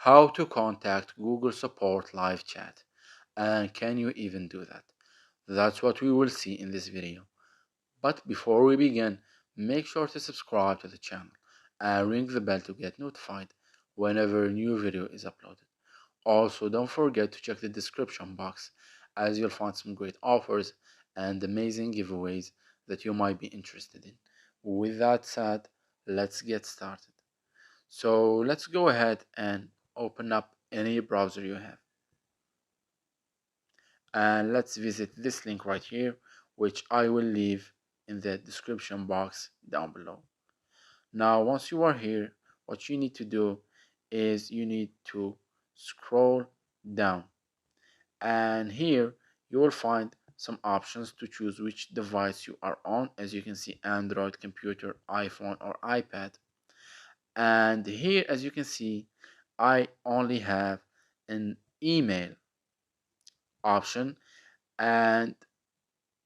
How to contact Google Support live chat. And can you even do that? That's what we will see in this video. But before we begin, make sure to subscribe to the channel and ring the bell to get notified whenever a new video is uploaded. Also, don't forget to check the description box as you'll find some great offers and amazing giveaways that you might be interested in. With that said, let's get started. So let's go ahead and open up any browser you have. And let's visit this link right here, which I will leave in the description box down below. Now, once you are here, what you need to do is you need to scroll down. And here you will find some options to choose which device you are on. As you can see, Android, computer, iPhone, or iPad. And here, as you can see, I only have an email option, and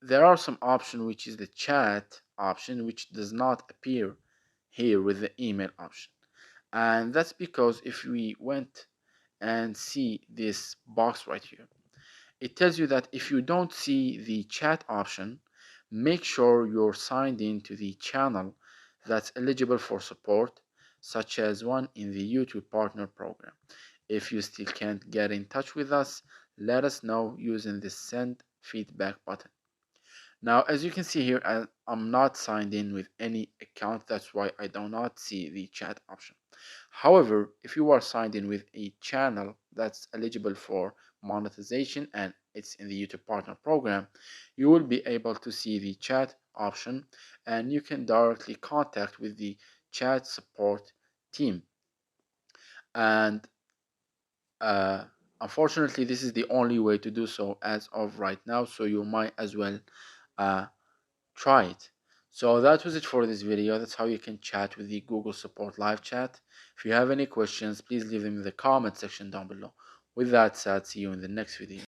there are some option which is the chat option, which does not appear here with the email option. And that's because if we went and see this box right here, it tells you that if you don't see the chat option, make sure you're signed in to the channel that's eligible for support, such as one in the YouTube Partner Program. If you still can't get in touch with us, let us know using the Send Feedback button. Now, as you can see here, I'm not signed in with any account. That's why I do not see the chat option. However, if you are signed in with a channel that's eligible for monetization and it's in the YouTube Partner Program, you will be able to see the chat option and you can directly contact with the chat support team. And uh, unfortunately, this is the only way to do so as of right now, so you might as well uh, try it. So that was it for this video. That's how you can chat with the Google Support live chat. If you have any questions, please leave them in the comment section down below. With that said, see you in the next video.